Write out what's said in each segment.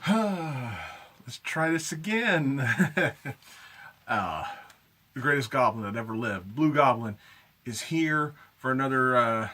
Let's try this again. uh, the greatest goblin that ever lived, Blugoblin, is here for another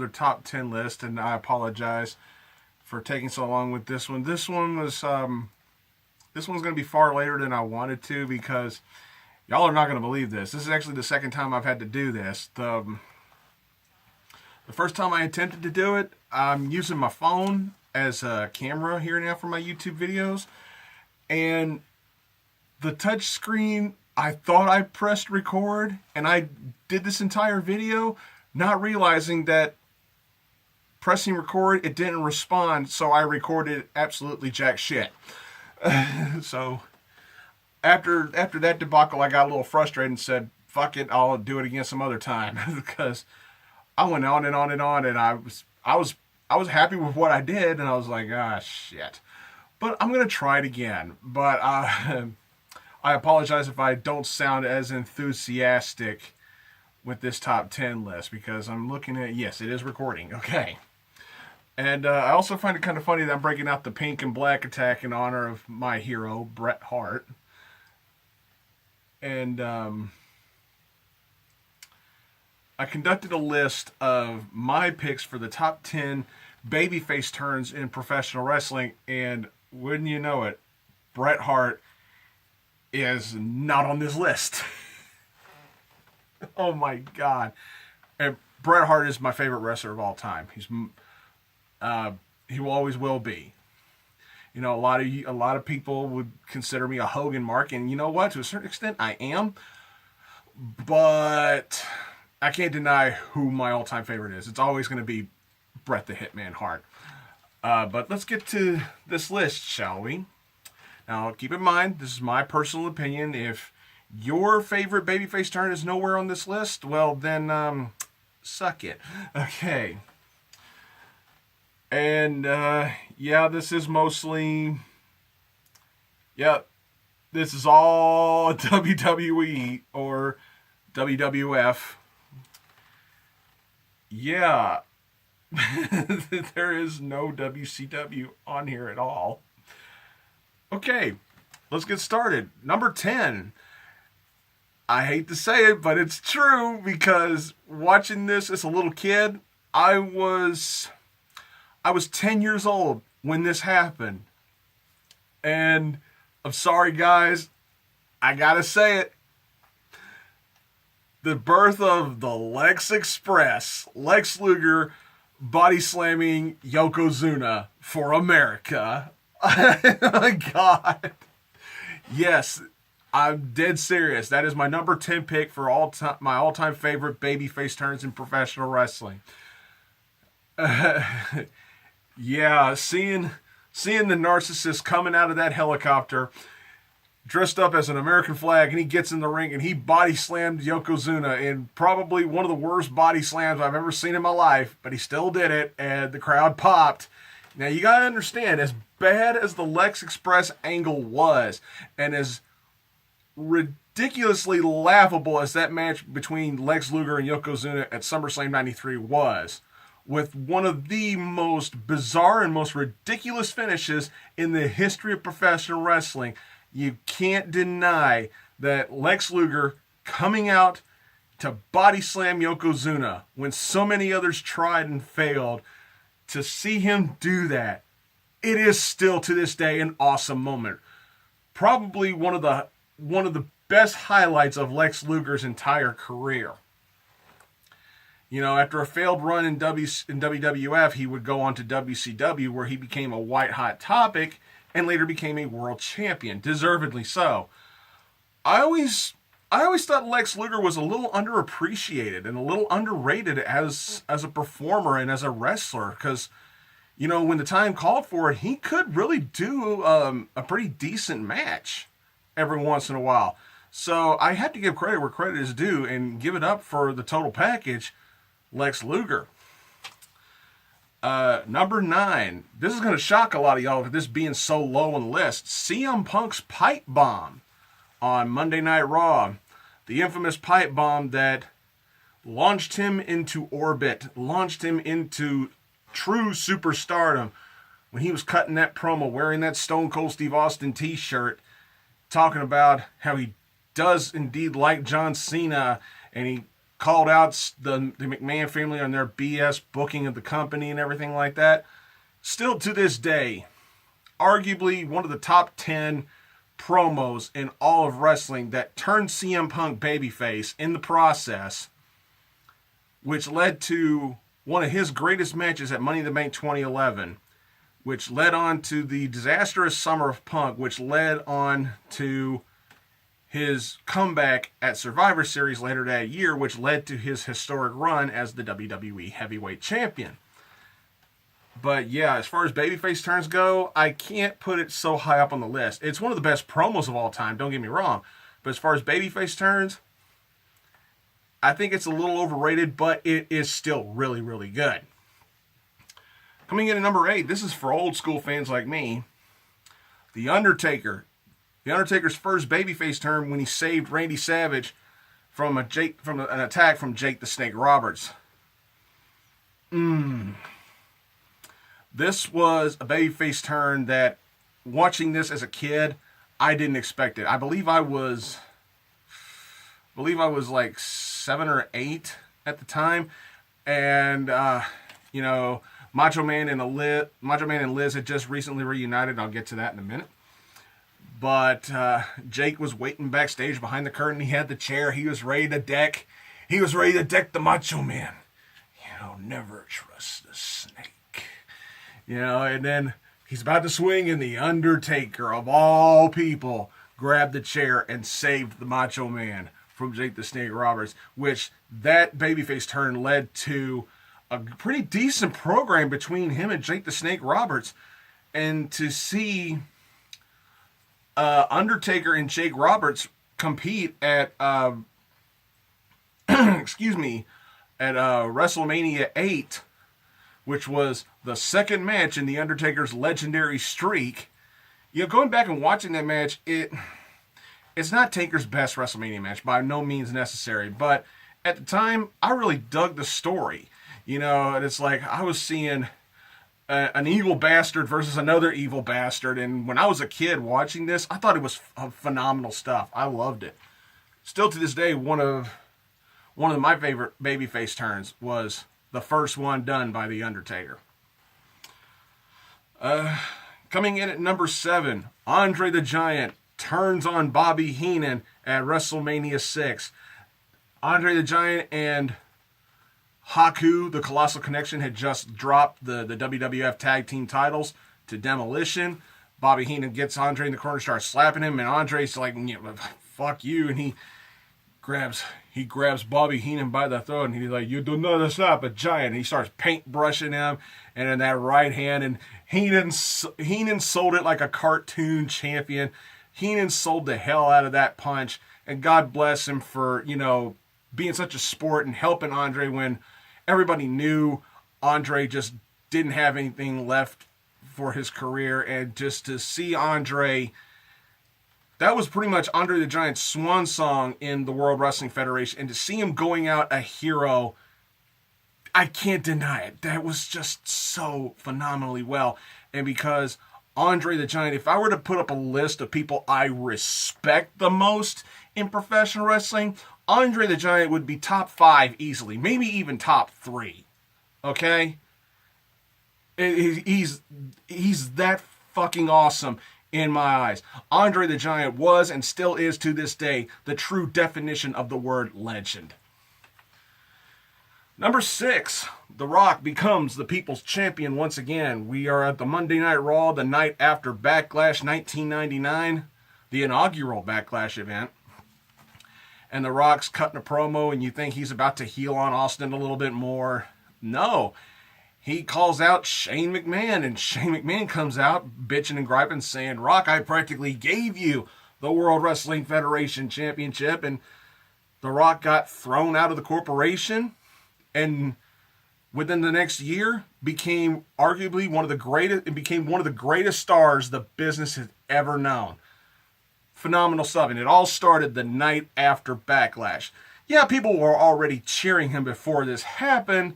top 10 list, and I apologize for taking so long with this one. This one's going to be far later than I wanted to because y'all are not going to believe this. This is actually the second time I've had to do this. The first time I attempted to do it, I'm using my phone as a camera here now for my YouTube videos, and the touch screen, I thought I pressed record, and I did this entire video not realizing that pressing record, it didn't respond, so I recorded absolutely jack shit. So after that debacle, I got a little frustrated and said, fuck it, I'll do it again some other time. Because I went on and on and on, and I was happy with what I did, and I was like, ah, shit. But I'm going to try it again. But I apologize if I don't sound as enthusiastic with this top 10 list, because I'm looking at, yes, it is recording. Okay. And I also find it kind of funny that I'm breaking out the pink and black attack in honor of my hero, Bret Hart. And I conducted a list of my picks for the top 10 babyface turns in professional wrestling, and wouldn't you know it, Bret Hart is not on this list. Oh my God. And Bret Hart is my favorite wrestler of all time. He will always will be. You know, a lot of people would consider me a Hogan mark, and you know what? To a certain extent, I am. But I can't deny who my all-time favorite is. It's always going to be Bret the Hitman Hart. But let's get to this list, shall we? Now, keep in mind, this is my personal opinion. If your favorite babyface turn is nowhere on this list, well, then, suck it. Okay. And, yeah, this is mostly, this is all WWE or WWF. Yeah. There is no WCW on here at all. Okay, let's get started. Number 10. I hate to say it, but it's true, because watching this as a little kid, I was 10 years old when this happened. And I'm sorry, guys, I gotta say it. The birth of the Lex Express, Lex Luger body slamming Yokozuna for America. Oh my God. Yes, I'm dead serious. That is my number 10 pick for my all-time favorite babyface turns in professional wrestling. Yeah, seeing the narcissist coming out of that helicopter dressed up as an American flag, and he gets in the ring and he body slammed Yokozuna in probably one of the worst body slams I've ever seen in my life, but he still did it, and the crowd popped. Now, you got to understand, as bad as the Lex Express angle was, and as ridiculously laughable as that match between Lex Luger and Yokozuna at SummerSlam 93 was, with one of the most bizarre and most ridiculous finishes in the history of professional wrestling, you can't deny that Lex Luger coming out to body slam Yokozuna when so many others tried and failed, to see him do that, it is still to this day an awesome moment. Probably one of the best highlights of Lex Luger's entire career. You know, after a failed run in WWF, he would go on to WCW, where he became a white-hot topic and later became a world champion, deservedly so. I always thought Lex Luger was a little underappreciated and a little underrated as a performer and as a wrestler, because, you know, when the time called for it, he could really do a pretty decent match every once in a while. So I have to give credit where credit is due and give it up for the total package, Lex Luger. Number 9. This is going to shock a lot of y'all with this being so low on the list. CM Punk's pipe bomb on Monday Night Raw. The infamous pipe bomb that launched him into orbit, launched him into true superstardom, when he was cutting that promo wearing that Stone Cold Steve Austin t-shirt, talking about how he does indeed like John Cena, and he called out the McMahon family on their BS booking of the company and everything like that. Still to this day, arguably one of the top 10 promos in all of wrestling that turned CM Punk babyface in the process, which led to one of his greatest matches at Money in the Bank 2011, which led on to the disastrous summer of Punk, which led on to his comeback at Survivor Series later that year, which led to his historic run as the WWE Heavyweight Champion. But yeah, as far as babyface turns go, I can't put it so high up on the list. It's one of the best promos of all time, don't get me wrong. But as far as babyface turns, I think it's a little overrated, but it is still really, really good. Coming in at number 8, this is for old school fans like me. The Undertaker. The Undertaker's first babyface turn when he saved Randy Savage from an attack from Jake the Snake Roberts. This was a babyface turn that, watching this as a kid, I didn't expect it. I believe I was like 7 or 8 at the time, and Macho Man and Liz had just recently reunited. I'll get to that in a minute. But Jake was waiting backstage behind the curtain. He had the chair. He was ready to deck. The Macho Man. Never trust the snake. And then he's about to swing, and the Undertaker, of all people, grabbed the chair and saved the Macho Man from Jake the Snake Roberts, which that babyface turn led to a pretty decent program between him and Jake the Snake Roberts. And to see Undertaker and Jake Roberts compete at WrestleMania 8, which was the second match in the Undertaker's legendary streak. Going back and watching that match, it's not Taker's best WrestleMania match, by no means necessary, but at the time, I really dug the story. And it's like I was seeing an evil bastard versus another evil bastard, and when I was a kid watching this, I thought it was phenomenal stuff. I loved it. Still to this day, one of my favorite babyface turns was the first one done by The Undertaker. Coming in at number 7, Andre the Giant turns on Bobby Heenan at WrestleMania 6. Andre the Giant and Haku, the Colossal Connection, had just dropped the WWF Tag Team titles to Demolition. Bobby Heenan gets Andre in the corner, starts slapping him, and Andre's like, fuck you, and he grabs Bobby Heenan by the throat, and he's like, you do not stop a giant. And he starts paintbrushing him, and in that right hand, and Heenan sold it like a cartoon champion. Heenan sold the hell out of that punch, and God bless him for, being such a sport and helping Andre when everybody knew Andre just didn't have anything left for his career. And just to see Andre, that was pretty much Andre the Giant's swan song in the World Wrestling Federation. And to see him going out a hero, I can't deny it. That was just so phenomenally well. And because Andre the Giant, if I were to put up a list of people I respect the most in professional wrestling, Andre the Giant would be top 5 easily, maybe even top 3. Okay? He's that fucking awesome in my eyes. Andre the Giant was and still is to this day the true definition of the word legend. Number 6, The Rock becomes the People's Champion once again. We are at the Monday Night Raw the night after Backlash 1999, the inaugural Backlash event. And The Rock's cutting a promo, and you think he's about to heel on Austin a little bit more. No. He calls out Shane McMahon, and Shane McMahon comes out bitching and griping, saying, Rock, I practically gave you the World Wrestling Federation Championship, and The Rock got thrown out of the corporation, and within the next year became arguably one of the greatest stars the business has ever known. Phenomenal stuff. And it all started the night after Backlash. Yeah, people were already cheering him before this happened,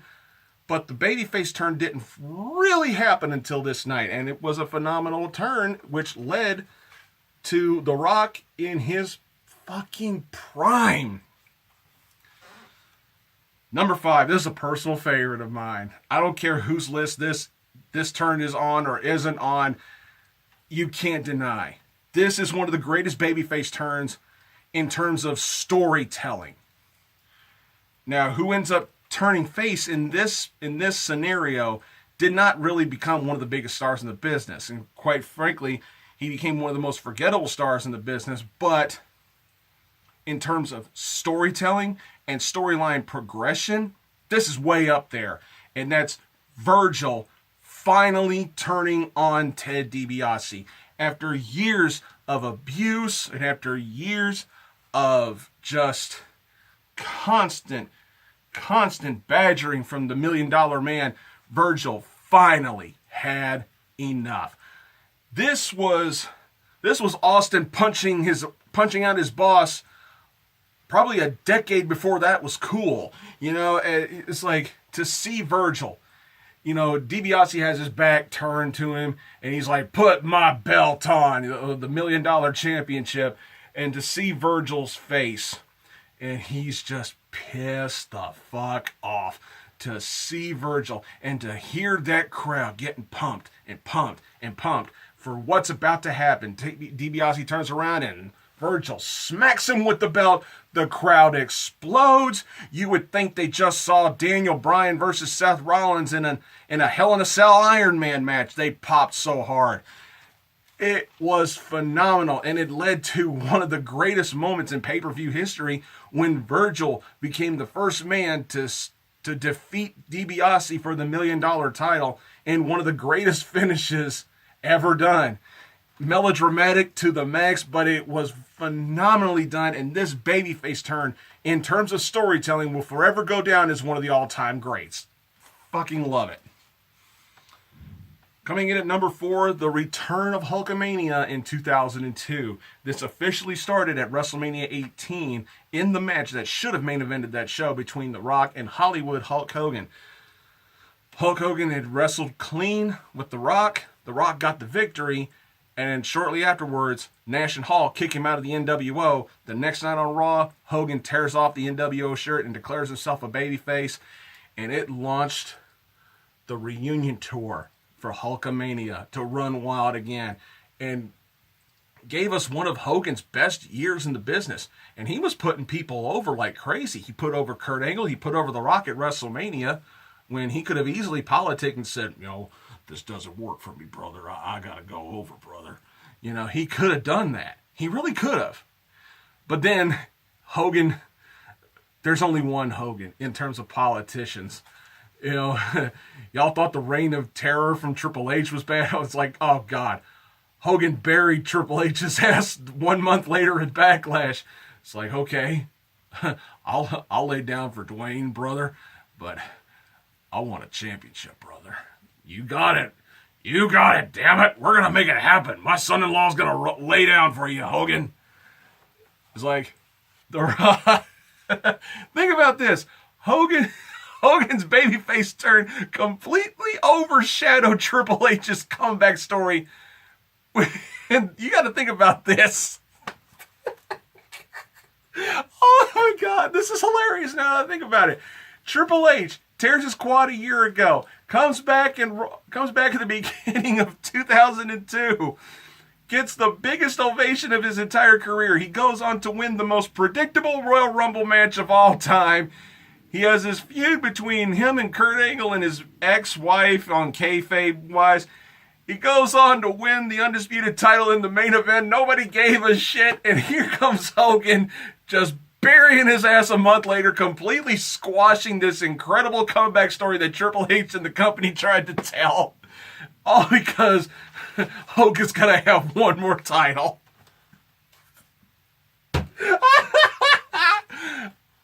But the babyface turn didn't really happen until this night, and it was a phenomenal turn, which led to The Rock in his fucking prime. Number 5, this is a personal favorite of mine. I don't care whose list this turn is on or isn't on. You can't deny. This is one of the greatest babyface turns in terms of storytelling. Now, who ends up turning face in this scenario did not really become one of the biggest stars in the business. And quite frankly, he became one of the most forgettable stars in the business. But in terms of storytelling and storyline progression, this is way up there. And that's Virgil finally turning on Ted DiBiase. After years of abuse and after years of just constant badgering from the $1 Million Man, Virgil finally had enough. This was Austin punching out his boss probably a decade before that was cool. You know, it's like to see Virgil, you know, DiBiase has his back turned to him and he's like, put my belt on, the $1 Million Championship, and to see Virgil's face and he's just pissed the fuck off, to see Virgil and to hear that crowd getting pumped and pumped and pumped for what's about to happen. DiBiase turns around and Virgil smacks him with the belt. The crowd explodes. You would think they just saw Daniel Bryan versus Seth Rollins in a Hell in a Cell Iron Man match. They popped so hard. It was phenomenal, and it led to one of the greatest moments in pay-per-view history when Virgil became the first man to defeat DiBiase for the $1 Million title in one of the greatest finishes ever done. Melodramatic to the max, but it was phenomenally done, and this babyface turn, in terms of storytelling, will forever go down as one of the all-time greats. Fucking love it. Coming in at number 4, the return of Hulkamania in 2002. This officially started at WrestleMania 18 in the match that should have main evented that show between The Rock and Hollywood Hulk Hogan. Hulk Hogan had wrestled clean with The Rock. The Rock got the victory, and shortly afterwards, Nash and Hall kick him out of the NWO. The next night on Raw, Hogan tears off the NWO shirt and declares himself a babyface, and it launched the reunion tour for Hulkamania to run wild again, and gave us one of Hogan's best years in the business. And he was putting people over like crazy. He put over Kurt Angle. He put over The Rock at WrestleMania when he could have easily politicking and said, you know, this doesn't work for me, brother. I got to go over, brother. You know, he could have done that. He really could have. But then Hogan, there's only one Hogan in terms of politicians. You know, y'all thought the Reign of Terror from Triple H was bad. I was like, oh, God. Hogan buried Triple H's ass 1 month later at Backlash. It's like, okay, I'll lay down for Dwayne, brother, but I want a championship, brother. You got it. You got it, damn it. We're going to make it happen. My son-in-law's going to lay down for you, Hogan. It's like, think about this. Hogan's babyface turn completely overshadowed Triple H's comeback story. And you got to think about this. Oh my God, this is hilarious now that I think about it. Triple H tears his quad a year ago, comes back at the beginning of 2002, gets the biggest ovation of his entire career. He goes on to win the most predictable Royal Rumble match of all time. He has this feud between him and Kurt Angle and his ex-wife on kayfabe-wise. He goes on to win the undisputed title in the main event. Nobody gave a shit. And here comes Hogan just burying his ass a month later, completely squashing this incredible comeback story that Triple H and the company tried to tell. All because Hogan's going to have one more title.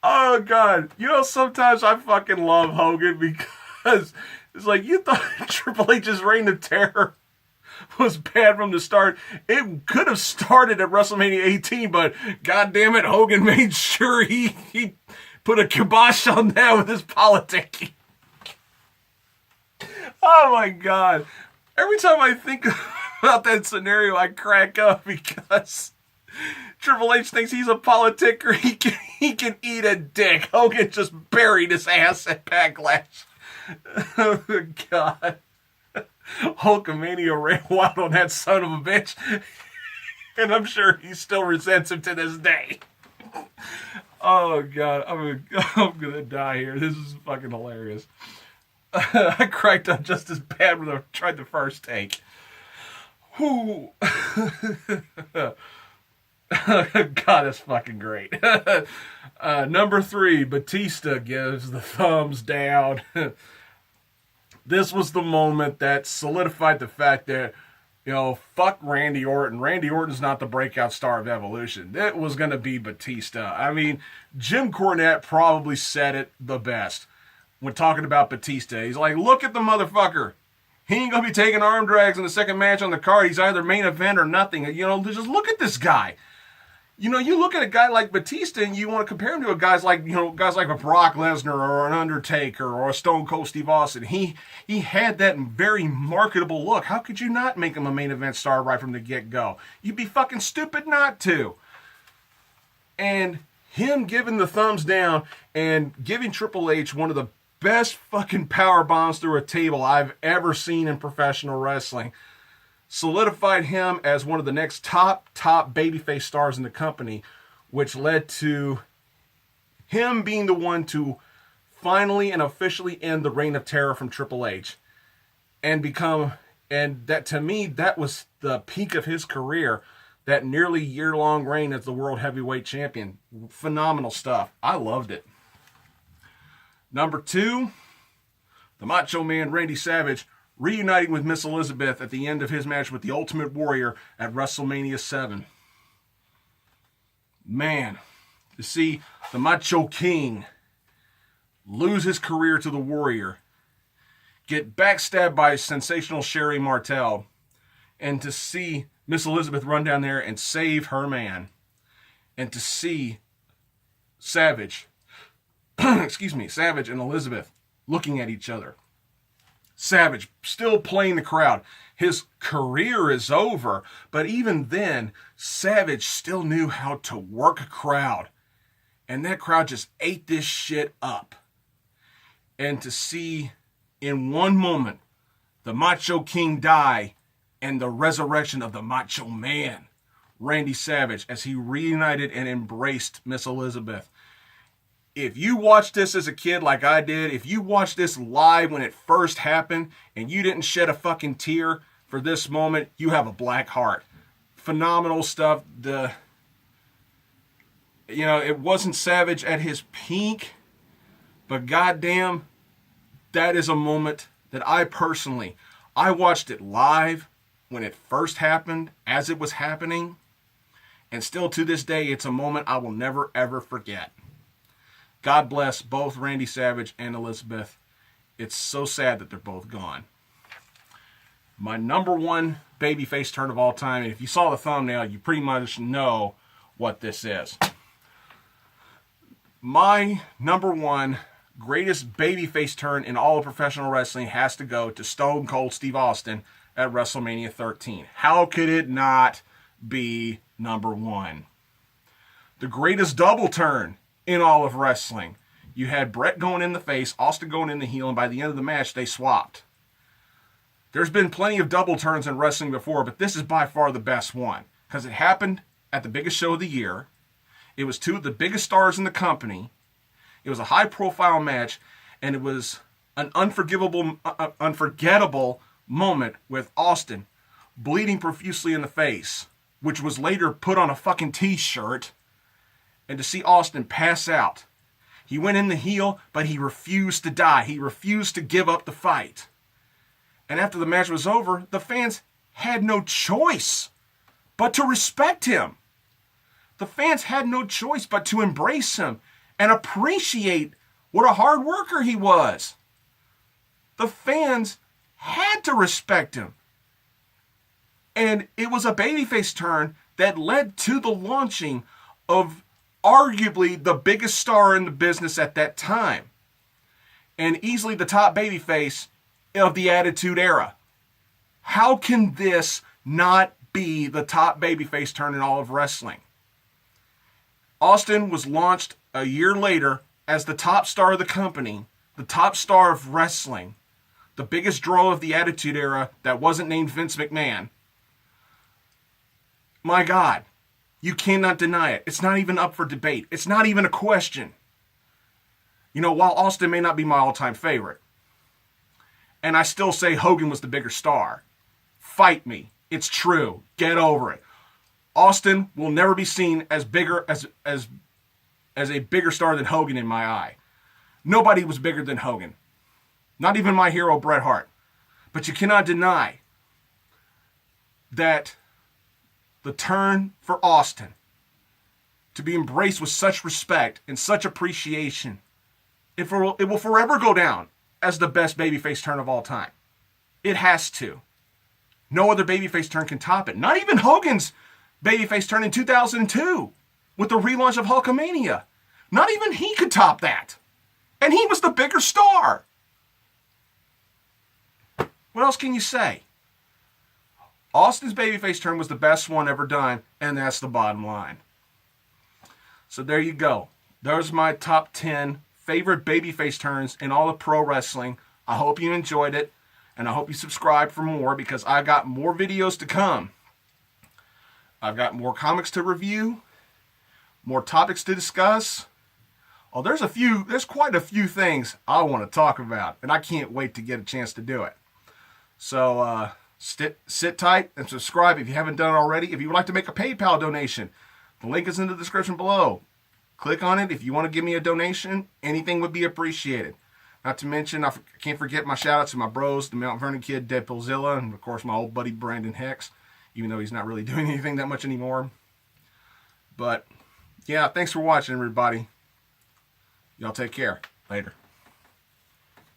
Oh, God. You know, sometimes I fucking love Hogan because it's like, you thought Triple H's Reign of Terror was bad from the start. It could have started at WrestleMania 18, but God damn it, Hogan made sure he put a kibosh on that with his politicking. Oh my God. Every time I think about that scenario, I crack up because Triple H thinks he's a politic, he can eat a dick. Hogan just buried his ass at Backlash. Oh God. Hulkamania ran wild on that son of a bitch. And I'm sure he still resents him to this day. Oh God, I'm gonna die here. This is fucking hilarious. I cracked up just as bad when I tried the first take. Whew. God, that's fucking great. Number 3, Batista gives the thumbs down. This was the moment that solidified the fact that, fuck Randy Orton. Randy Orton's not the breakout star of Evolution. It was going to be Batista. I mean, Jim Cornette probably said it the best when talking about Batista. He's like, look at the motherfucker. He ain't going to be taking arm drags in the second match on the card. He's either main event or nothing. Just look at this guy. You look at a guy like Batista and you want to compare him to guys like a Brock Lesnar or an Undertaker or a Stone Cold Steve Austin. He had that very marketable look. How could you not make him a main event star right from the get-go? You'd be fucking stupid not to. And him giving the thumbs down and giving Triple H one of the best fucking power bombs through a table I've ever seen in professional wrestling solidified him as one of the next top babyface stars in the company, which led to him being the one to finally and officially end the reign of terror from Triple H and that to me, that was the peak of his career, that nearly year-long reign as the World Heavyweight Champion. Phenomenal stuff. I loved it. Number 2, the Macho Man Randy Savage reuniting with Miss Elizabeth at the end of his match with the Ultimate Warrior at WrestleMania 7. Man, to see the Macho King lose his career to the Warrior, get backstabbed by sensational Sherry Martel, and to see Miss Elizabeth run down there and save her man, and to see Savage, Savage and Elizabeth looking at each other. Savage still playing the crowd. His career is over, but even then, Savage still knew how to work a crowd. And that crowd just ate this shit up. And to see in one moment the Macho King die and the resurrection of the Macho Man, Randy Savage, as he reunited and embraced Miss Elizabeth. If you watched this as a kid like I did, if you watched this live when it first happened and you didn't shed a fucking tear for this moment, you have a black heart. Phenomenal stuff. It wasn't Savage at his peak, but goddamn, that is a moment that I watched it live when it first happened, as it was happening, and still to this day, it's a moment I will never ever forget. God bless both Randy Savage and Elizabeth. It's so sad that they're both gone. My number 1 babyface turn of all time, and if you saw the thumbnail, you pretty much know what this is. My number 1 greatest babyface turn in all of professional wrestling has to go to Stone Cold Steve Austin at WrestleMania 13. How could it not be number 1? The greatest double turn in all of wrestling. You had Brett going in the face, Austin going in the heel, and by the end of the match, they swapped. There's been plenty of double turns in wrestling before, but this is by far the best one, because it happened at the biggest show of the year. It was 2 of the biggest stars in the company. It was a high-profile match, and it was an unforgettable moment with Austin bleeding profusely in the face, which was later put on a fucking t-shirt, and to see Austin pass out. He went in the heel, but he refused to die. He refused to give up the fight. And after the match was over, the fans had no choice but to respect him. The fans had no choice but to embrace him and appreciate what a hard worker he was. The fans had to respect him. And it was a babyface turn that led to the launching of arguably the biggest star in the business at that time. And easily the top babyface of the Attitude Era. How can this not be the top babyface turn in all of wrestling? Austin was launched a year later as the top star of the company, the top star of wrestling, the biggest draw of the Attitude Era that wasn't named Vince McMahon. My God, you cannot deny it. It's not even up for debate. It's not even a question. You know, while Austin may not be my all-time favorite, and I still say Hogan was the bigger star, fight me. It's true. Get over it. Austin will never be seen as bigger as a bigger star than Hogan in my eye. Nobody was bigger than Hogan. Not even my hero, Bret Hart. But you cannot deny that the turn for Austin to be embraced with such respect and such appreciation, it will forever go down as the best babyface turn of all time. It has to. No other babyface turn can top it. Not even Hogan's babyface turn in 2002 with the relaunch of Hulkamania. Not even he could top that. And he was the bigger star. What else can you say? Austin's babyface turn was the best one ever done, and that's the bottom line. So there you go. There's my top 10 favorite babyface turns in all of pro wrestling. I hope you enjoyed it, and I hope you subscribe for more, because I've got more videos to come. I've got more comics to review, more topics to discuss. Oh, there's quite a few things I want to talk about, and I can't wait to get a chance to do it. So sit tight and subscribe if you haven't done it already. If you would like to make a PayPal donation, the link is in the description below. Click on it if you want to give me a donation. Anything would be appreciated. Not to mention, I can't forget my shout out to my bros, the Mount Vernon Kid, Deadpoolzilla, and of course my old buddy Brandon Hex, even though he's not really doing anything that much anymore. But yeah, thanks for watching, everybody. Y'all take care. Later.